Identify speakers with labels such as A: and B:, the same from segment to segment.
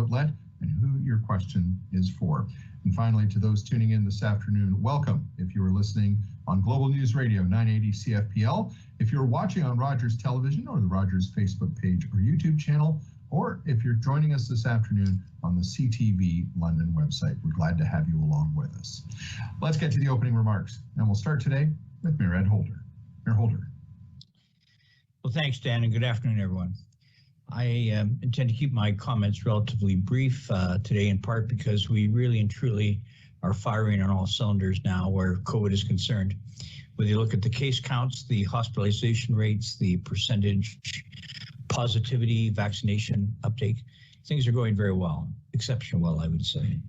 A: outlet and who your question is for. And finally, to those tuning in this afternoon, welcome. If you are listening on Global News Radio 980 CFPL, if you're watching on Rogers Television or the Rogers Facebook page or YouTube channel, or if you're joining us this afternoon on the CTV London website, we're glad to have you along with us. Let's get to the opening remarks, and we'll start today with Mayor Ed Holder. Mayor Holder.
B: Well, thanks, Dan, and good afternoon, everyone. I intend to keep my comments relatively brief today, in part because we really and truly are firing on all cylinders now where COVID is concerned. Whether you look at the case counts, the hospitalization rates, the percentage positivity, vaccination uptake, things are going very well, exceptionally well, I would say.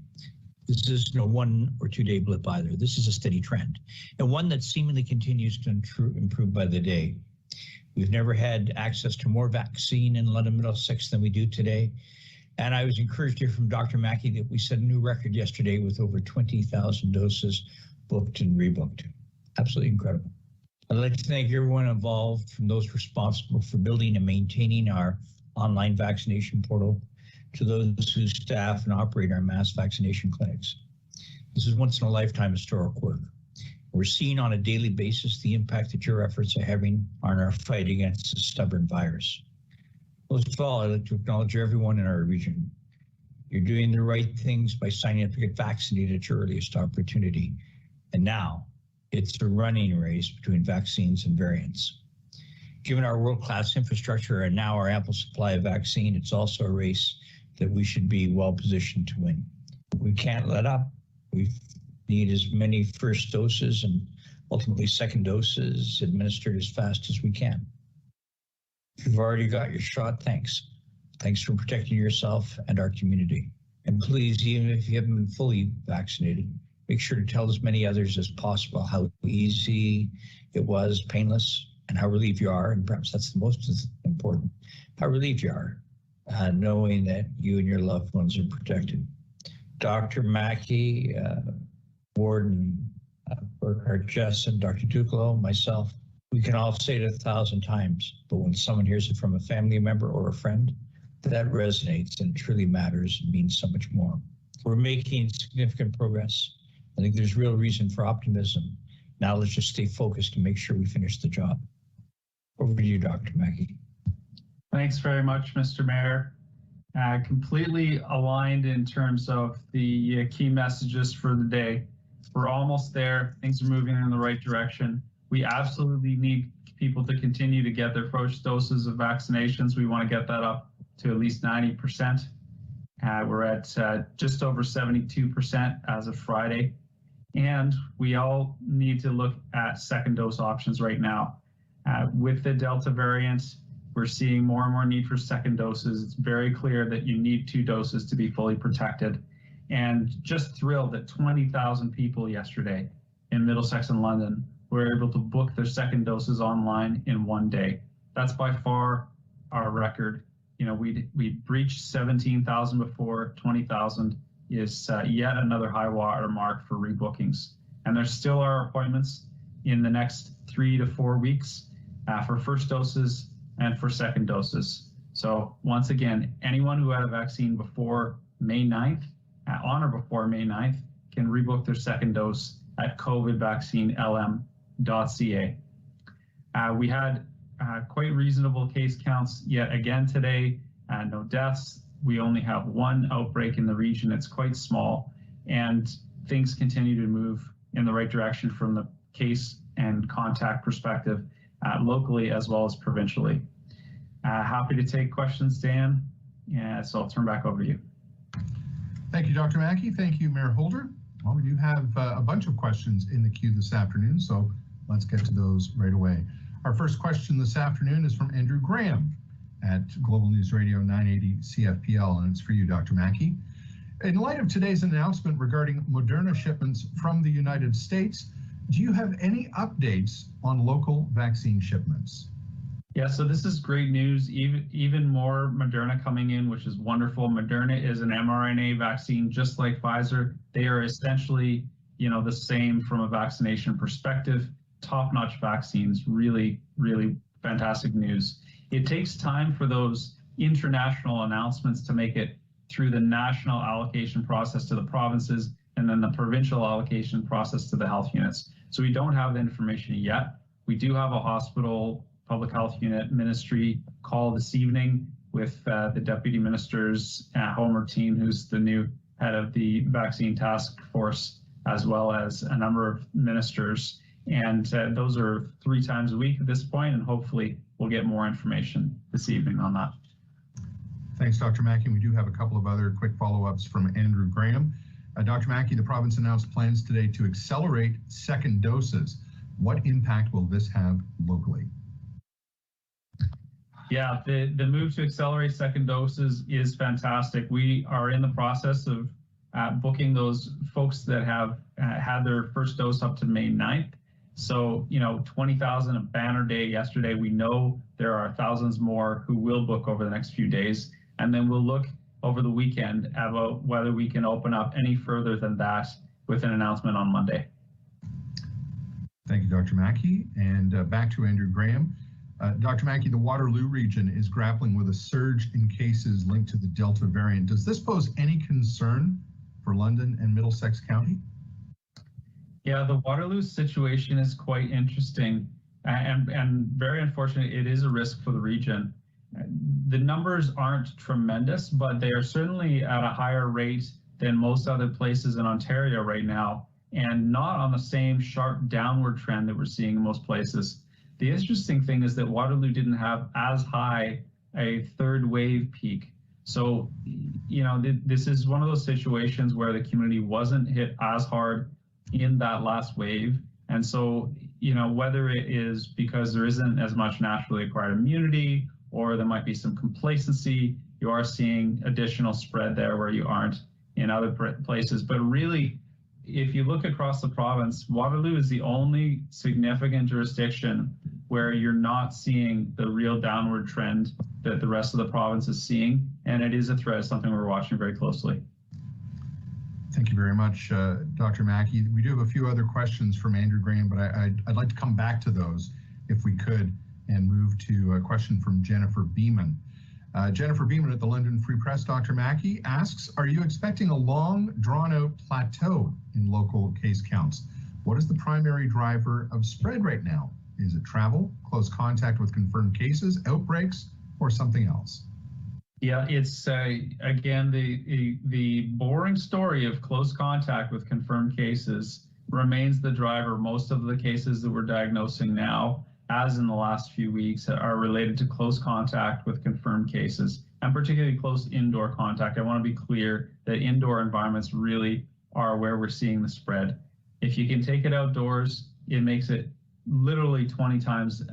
B: This is no 1 or 2 day blip either. This is a steady trend, and one that seemingly continues to improve by the day. We've never had access to more vaccine in London, Middlesex than we do today. And I was encouraged to hear from Dr. Mackie that we set a new record yesterday with over 20,000 doses booked and rebooked. Absolutely incredible. I'd like to thank everyone involved, from those responsible for building and maintaining our online vaccination portal to those who staff and operate our mass vaccination clinics. This is once in a lifetime historic work. We're seeing on a daily basis the impact that your efforts are having on our fight against the stubborn virus. Most of all, I'd like to acknowledge everyone in our region. You're doing the right things by signing up to get vaccinated at your earliest opportunity. And now, it's a running race between vaccines and variants. Given our world-class infrastructure and now our ample supply of vaccine, it's also a race that we should be well positioned to win. We can't let up. We need as many first doses and ultimately second doses administered as fast as we can. If you've already got your shot, thanks. Thanks for protecting yourself and our community. And please, even if you haven't been fully vaccinated, make sure to tell as many others as possible how easy it was, painless, and how relieved you are, and perhaps that's the most important, how relieved you are, knowing that you and your loved ones are protected. Dr. Mackie, Warden Burkhart Jessen, Dr. Duclo, myself, we can all say it 1,000 times, but when someone hears it from a family member or a friend, that resonates and truly matters and means so much more. We're making significant progress. I think there's real reason for optimism. Now let's just stay focused to make sure we finish the job. Over to you, Dr. Mackie.
C: Thanks very much, Mr. Mayor. Completely aligned in terms of the key messages for the day. We're almost there. Things are moving in the right direction. We absolutely need people to continue to get their first doses of vaccinations. We want to get that up to at least 90%. We're at just over 72% as of Friday. And we all need to look at second dose options right now. With the Delta variant, we're seeing more and more need for second doses. It's very clear that you need 2 doses to be fully protected. And just thrilled that 20,000 people yesterday in Middlesex and London were able to book their second doses online in 1 day. That's by far our record. You know, we breached 17,000 before. 20,000 is yet another high water mark for rebookings. And there still are appointments in the next 3 to 4 weeks for first doses and for second doses. So once again, anyone who had a vaccine before May 9th, on or before May 9th, can rebook their second dose at covidvaccinelm.ca. We had quite reasonable case counts yet again today, no deaths. We only have 1 outbreak in the region. It's quite small, and things continue to move in the right direction from the case and contact perspective, locally as well as provincially. Happy to take questions, Dan. So I'll turn back over to you.
A: Thank you, Dr. Mackie. Thank you, Mayor Holder. Well, we do have a bunch of questions in the queue this afternoon, so let's get to those right away. Our first question this afternoon is from Andrew Graham at Global News Radio 980 CFPL, and it's for you, Dr. Mackie. In light of today's announcement regarding Moderna shipments from the United States, do you have any updates on local vaccine shipments?
C: Yeah, so this is great news. Even more Moderna coming in, which is wonderful. Moderna is an mRNA vaccine, just like Pfizer. They are essentially, the same from a vaccination perspective. Top-notch vaccines, really, really fantastic news. It takes time for those international announcements to make it through the national allocation process to the provinces and then the provincial allocation process to the health units. So we don't have the information yet. We do have a hospital public health unit ministry call this evening with the Deputy Minister's Homer team, who's the new head of the vaccine task force, as well as a number of ministers. And those are 3 times a week at this point, and hopefully we'll get more information this evening on that.
A: Thanks, Dr. Mackie. We do have a couple of other quick follow-ups from Andrew Graham. Dr. Mackie, the province announced plans today to accelerate second doses. What impact will this have locally?
C: Yeah, the move to accelerate second doses is fantastic. We are in the process of booking those folks that have had their first dose up to May 9th. So, 20,000 a banner day yesterday. We know there are thousands more who will book over the next few days. And then we'll look over the weekend about whether we can open up any further than that with an announcement on Monday.
A: Thank you, Dr. Mackie. And back to Andrew Graham. Dr. Mackie, the Waterloo region is grappling with a surge in cases linked to the Delta variant. Does this pose any concern for London and Middlesex County?
C: Yeah, the Waterloo situation is quite interesting and very unfortunate. It is a risk for the region. The numbers aren't tremendous, but they are certainly at a higher rate than most other places in Ontario right now, and not on the same sharp downward trend that we're seeing in most places. The interesting thing is that Waterloo didn't have as high a third wave peak. So, this is one of those situations where the community wasn't hit as hard in that last wave. And so, whether it is because there isn't as much naturally acquired immunity or there might be some complacency, you are seeing additional spread there where you aren't in other places. But really, if you look across the province, Waterloo is the only significant jurisdiction where you're not seeing the real downward trend that the rest of the province is seeing. And it is a threat, something we're watching very closely.
A: Thank you very much, Dr. Mackie. We do have a few other questions from Andrew Graham, but I'd like to come back to those if we could and move to a question from Jennifer Beeman. Jennifer Beeman at the London Free Press, Dr. Mackie, asks, are you expecting a long, drawn-out plateau in local case counts? What is the primary driver of spread right now? Is it travel, close contact with confirmed cases, outbreaks, or something else?
C: Yeah, it's, again, the boring story of close contact with confirmed cases remains the driver. Most of the cases that we're diagnosing now, as in the last few weeks, are related to close contact with confirmed cases, and particularly close indoor contact. I want to be clear that indoor environments really are where we're seeing the spread. If you can take it outdoors, it makes it literally 20 times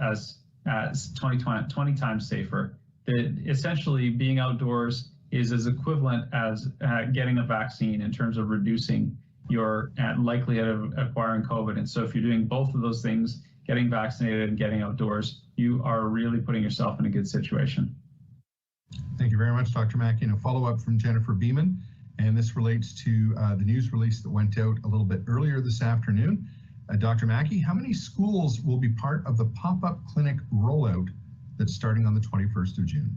C: safer. That essentially being outdoors is as equivalent as getting a vaccine in terms of reducing your likelihood of acquiring COVID. And so if you're doing both of those things, getting vaccinated and getting outdoors, you are really putting yourself in a good situation.
A: Thank you very much, Dr. Mackie. And a follow-up from Jennifer Beeman, and this relates to the news release that went out a little bit earlier this afternoon. Dr. Mackie, how many schools will be part of the Popup clinic rollout that's starting on the 21st of June?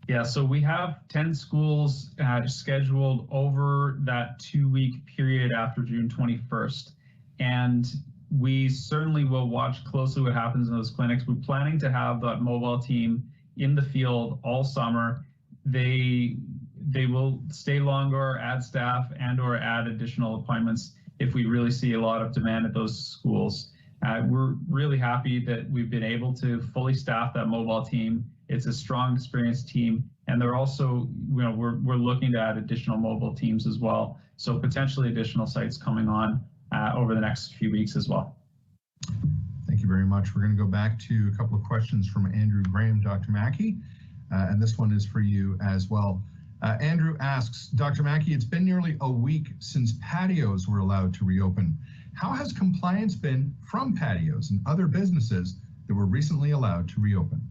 C: Yeah, so we have 10 schools scheduled over that 2-week period after June 21st. And we certainly will watch closely what happens in those clinics. We're planning to have that mobile team in the field all summer. They will stay longer, add staff, and or add additional appointments if we really see a lot of demand at those schools. We're really happy that we've been able to fully staff that mobile team. It's a strong, experienced team, and they're also, we're looking to add additional mobile teams as well. So potentially additional sites coming on over the next few weeks as well.
A: Thank you very much. We're going to go back to a couple of questions from Andrew Graham, Dr. Mackie, and this one is for you as well. Andrew asks, Dr. Mackie, it's been nearly a week since patios were allowed to reopen. How has compliance been from patios and other businesses that were recently allowed to reopen?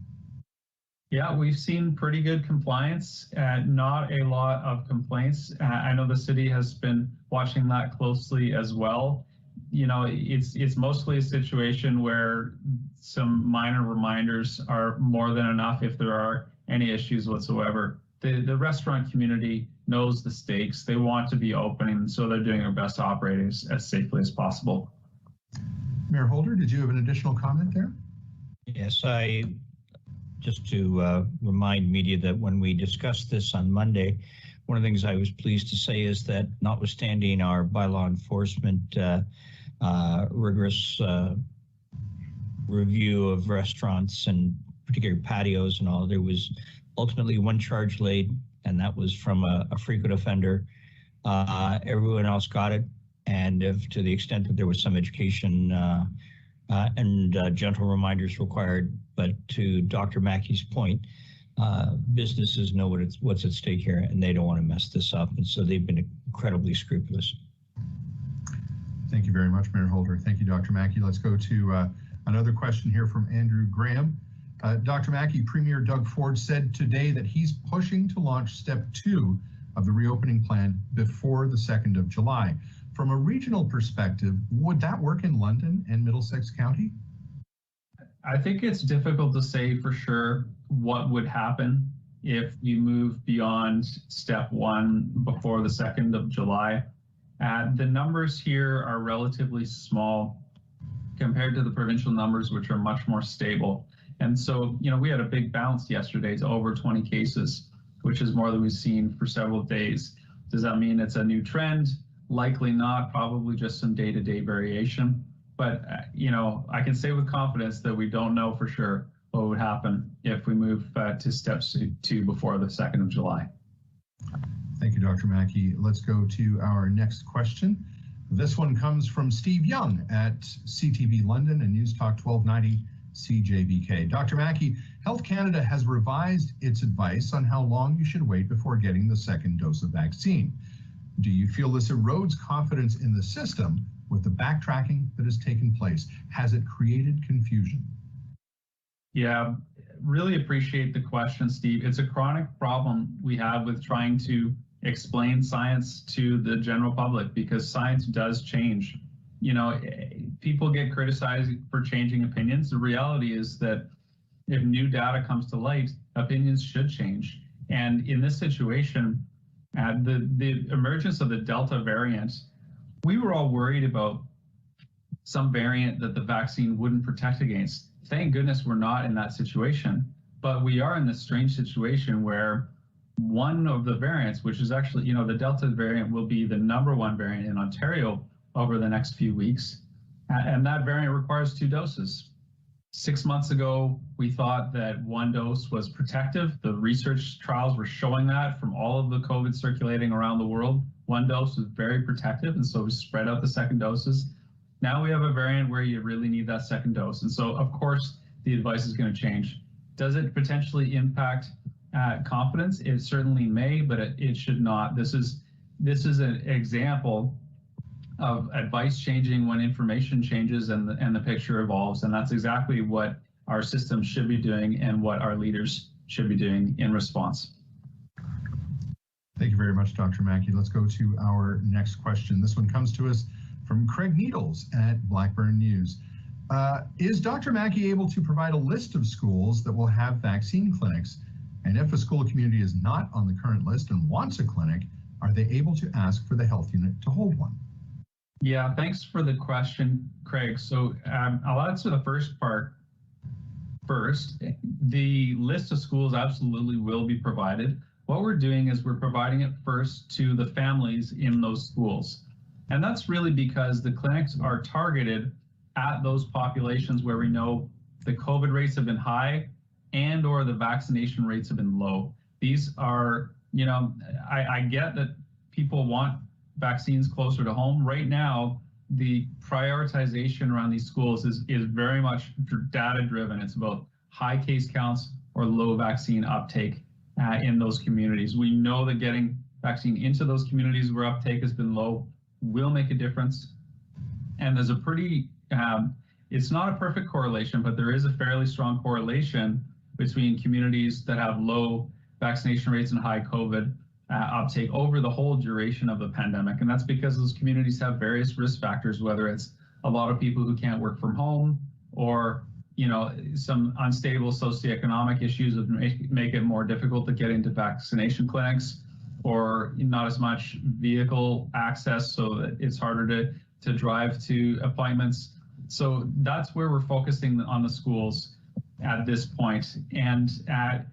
C: Yeah, we've seen pretty good compliance, not a lot of complaints. I know the city has been watching that closely as well. It's mostly a situation where some minor reminders are more than enough if there are any issues whatsoever. the restaurant community knows the stakes. They want to be opening, so they're doing their best to operate as safely as possible.
A: Mayor Holder, did you have an additional comment there?
B: Yes, just to remind media that when we discussed this on Monday, one of the things I was pleased to say is that notwithstanding our bylaw enforcement rigorous review of restaurants and particular patios and all, there was ultimately one charge laid, and that was from a frequent offender. Everyone else got it, and if to the extent that there was some education and gentle reminders required, but to Dr. Mackie's point, businesses know what's at stake here, and they don't want to mess this up, and so they've been incredibly scrupulous.
A: Thank you very much, Mayor Holder. Thank you, Dr. Mackie. Let's go to another question here from Andrew Graham. Dr. Mackie, Premier Doug Ford said today that he's pushing to launch step 2 of the reopening plan before the 2nd of July. From a regional perspective, would that work in London and Middlesex County?
C: I think it's difficult to say for sure what would happen if we move beyond step 1 before the 2nd of July. The numbers here are relatively small compared to the provincial numbers, which are much more stable. And so, we had a big bounce yesterday to over 20 cases, which is more than we've seen for several days. Does that mean it's a new trend? Likely not, probably just some day-to-day variation. But, I can say with confidence that we don't know for sure what would happen if we move to step 2 before the 2nd of July.
A: Thank you, Dr. Mackie. Let's go to our next question. This one comes from Steve Young at CTV London and News Talk 1290 CJBK. Dr. Mackie, Health Canada has revised its advice on how long you should wait before getting the second dose of vaccine. Do you feel this erodes confidence in the system with the backtracking that has taken place? Has it created confusion?
C: Yeah, really appreciate the question, Steve. It's a chronic problem we have with trying to explain science to the general public because science does change. People get criticized for changing opinions. The reality is that if new data comes to light, opinions should change. And in this situation, the emergence of the Delta variant, we were all worried about some variant that the vaccine wouldn't protect against. Thank goodness we're not in that situation, but we are in this strange situation where one of the variants, which is actually, the Delta variant will be the #1 variant in Ontario over the next few weeks. And that variant requires 2 doses. 6 months ago, we thought that 1 dose was protective. The research trials were showing that from all of the COVID circulating around the world. 1 dose was very protective, and so we spread out the second doses. Now we have a variant where you really need that second dose. And so, of course, the advice is going to change. Does it potentially impact confidence? It certainly may, but it should not. This is an example of advice changing when information changes and the picture evolves. And that's exactly what our system should be doing and what our leaders should be doing in response.
A: Thank you very much, Dr. Mackie. Let's go to our next question. This one comes to us from Craig Needles at Blackburn News. Is Dr. Mackie able to provide a list of schools that will have vaccine clinics? And if a school community is not on the current list and wants a clinic, are they able to ask for the health unit to hold one?
C: Yeah, thanks for the question, Craig. So I'll answer the first part first. The list of schools absolutely will be provided. What we're doing is we're providing it first to the families in those schools. And that's really because the clinics are targeted at those populations where we know the COVID rates have been high and or the vaccination rates have been low. These are, I get that people want vaccines closer to home. Right now, the prioritization around these schools is very much data driven. It's about high case counts or low vaccine uptake in those communities. We know that getting vaccine into those communities where uptake has been low will make a difference. And there's a pretty, it's not a perfect correlation, but there is a fairly strong correlation between communities that have low vaccination rates and high COVID uptake over the whole duration of the pandemic. And that's because those communities have various risk factors, whether it's a lot of people who can't work from home or some unstable socioeconomic issues that make it more difficult to get into vaccination clinics, or not as much vehicle access, so that it's harder to drive to appointments. So that's where we're focusing on the schools at this point. And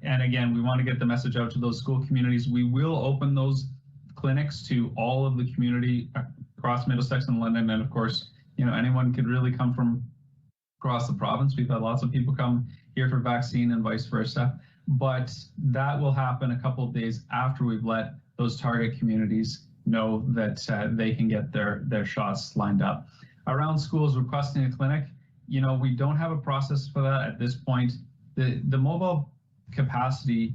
C: again, we want to get the message out to those school communities. We will open those clinics to all of the community across Middlesex and London. And of course, anyone could really come from across the province. We've had lots of people come here for vaccine and vice versa. But that will happen a couple of days after we've let those target communities know that they can get their shots lined up. Around schools requesting a clinic, we don't have a process for that at this point. The mobile capacity,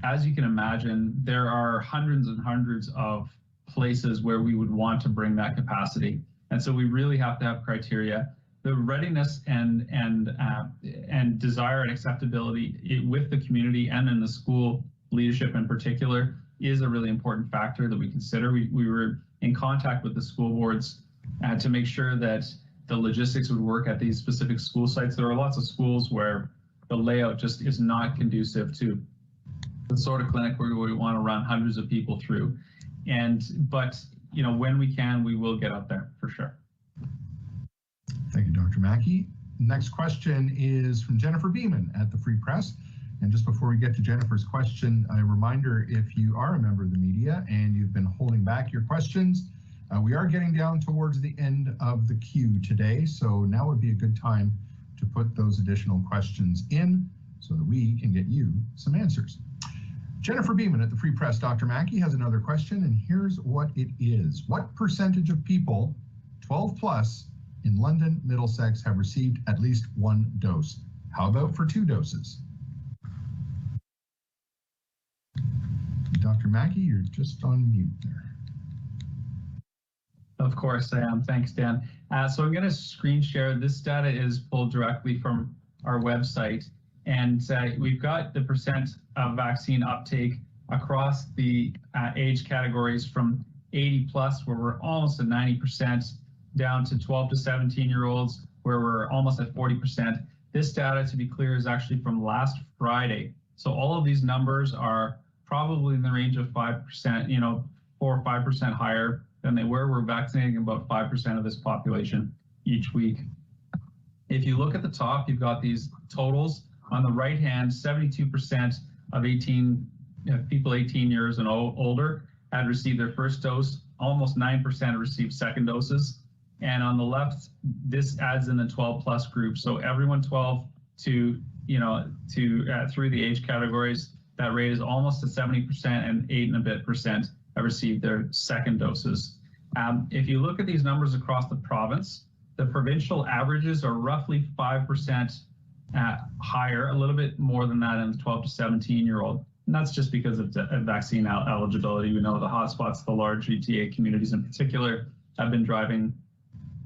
C: as you can imagine, there are hundreds and hundreds of places where we would want to bring that capacity. And so we really have to have criteria. The readiness and desire and acceptability with the community and in the school leadership in particular is a really important factor that we consider. We were in contact with the school boards to make sure that the logistics would work at these specific school sites. There are lots of schools where the layout just is not conducive to the sort of clinic where we want to run hundreds of people through. But when we can, we will get out there for sure.
A: Thank you, Dr. Mackie. Next question is from Jennifer Beeman at the Free Press. And just before we get to Jennifer's question, a reminder, if you are a member of the media and you've been holding back your questions, we are getting down towards the end of the queue today. So now would be a good time to put those additional questions in so that we can get you some answers. Jennifer Beeman at the Free Press, Dr. Mackie has another question, and here's what it is. What percentage of people 12 plus in London, Middlesex have received at least one dose? How about for 2 doses? Dr. Mackie, you're just on mute there.
C: Of course I am. Thanks, Dan. So I'm going to screen share. This data is pulled directly from our website. And we've got the percent of vaccine uptake across the age categories from 80 plus, where we're almost at 90%, down to 12 to 17-year-olds, where we're almost at 40%. This data, to be clear, is actually from last Friday. So all of these numbers are probably in the range of 5%, 4 or 5% higher than they were. We're vaccinating about 5% of this population each week. If you look at the top, you've got these totals. On the right hand, 72% of people 18 years and older had received their first dose. Almost 9% received second doses. And on the left, this adds in the 12 plus group. So everyone 12 to through the age categories, that rate is almost at 70%, and 8 and a bit percent have received their second doses. If you look at these numbers across the province, the provincial averages are roughly 5% higher, a little bit more than that in the 12 to 17-year-old. And that's just because of vaccine eligibility. We know the hotspots, the large GTA communities in particular, have been driving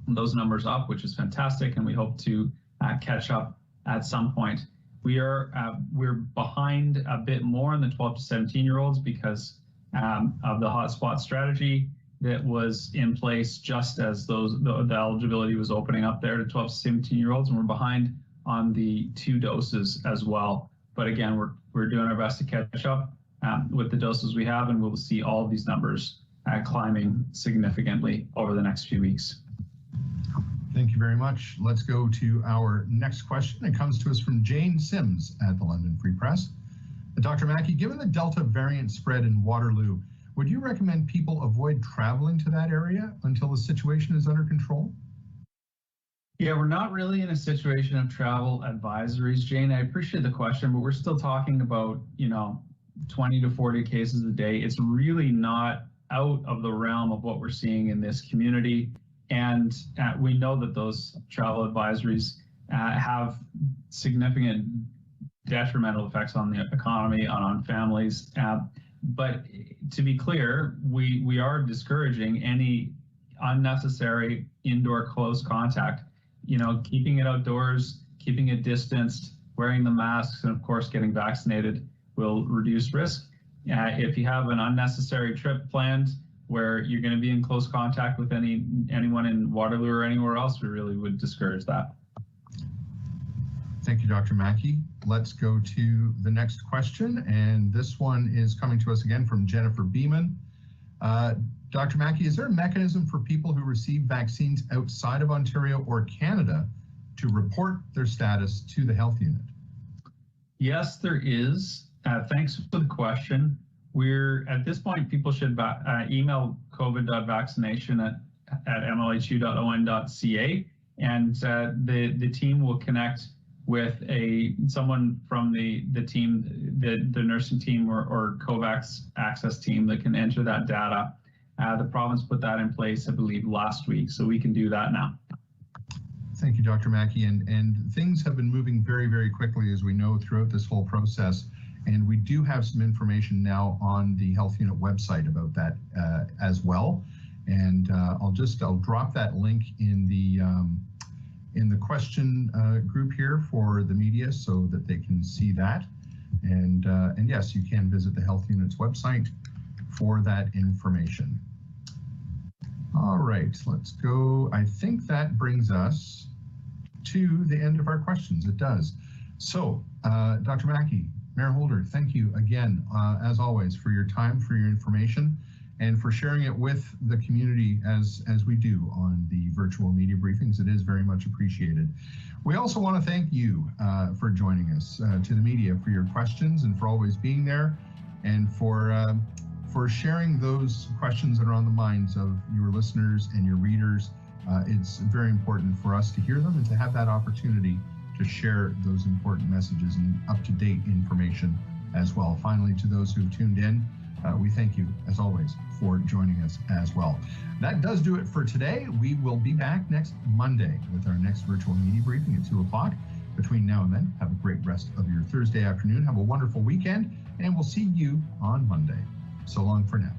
C: those numbers up, which is fantastic, and we hope to catch up at some point. We're behind a bit more in the 12 to 17-year-olds because of the hotspot strategy that was in place just as the eligibility was opening up there to 12 to 17-year-olds, and we're behind on the 2 doses as well. But again, we're doing our best to catch up with the doses we have, and we'll see all of these numbers climbing significantly over the next few weeks.
A: Thank you very much. Let's go to our next question. It comes to us from Jane Sims at the London Free Press. Dr. Mackie, given the Delta variant spread in Waterloo, would you recommend people avoid traveling to that area until the situation is under control?
C: Yeah, we're not really in a situation of travel advisories, Jane. I appreciate the question, but we're still talking about, 20 to 40 cases a day. It's really not out of the realm of what we're seeing in this community. And we know that those travel advisories have significant detrimental effects on the economy, on families. But to be clear, we are discouraging any unnecessary indoor close contact. Keeping it outdoors, keeping it distanced, wearing the masks, and of course getting vaccinated will reduce risk. If you have an unnecessary trip planned where you're going to be in close contact with anyone in Waterloo or anywhere else, we really would discourage that.
A: Thank you, Dr. Mackie. Let's go to the next question, and this one is coming to us again from Jennifer Beeman. Dr. Mackie, is there a mechanism for people who receive vaccines outside of Ontario or Canada to report their status to the health unit?
C: Yes, there is. Thanks for the question. At this point, people should email covid.vaccination at mlhu.on.ca, and the team will connect with someone from the team, the nursing team or COVAX access team that can enter that data. The province put that in place, I believe, last week, so we can do that now.
A: Thank you, Dr. Mackie. And things have been moving very, very quickly, as we know, throughout this whole process. And we do have some information now on the health unit website about that as well. And I'll drop that link in the question group here for the media so that they can see that. And yes, you can visit the health unit's website for that information. All right, let's go. I think that brings us to the end of our questions. It does. So, Dr. Mackie, Mayor Holder, thank you again, as always, for your time, for your information, and for sharing it with the community as we do on the virtual media briefings. It is very much appreciated. We also want to thank you for joining us, to the media, for your questions and for always being there, and for sharing those questions that are on the minds of your listeners and your readers. It's very important for us to hear them and to have that opportunity to share those important messages and up-to-date information as well. Finally, to those who've tuned in, we thank you, as always, for joining us as well. That does do it for today. We will be back next Monday with our next virtual media briefing at 2 o'clock. Between now and then, have a great rest of your Thursday afternoon. Have a wonderful weekend, and we'll see you on Monday. So long for now.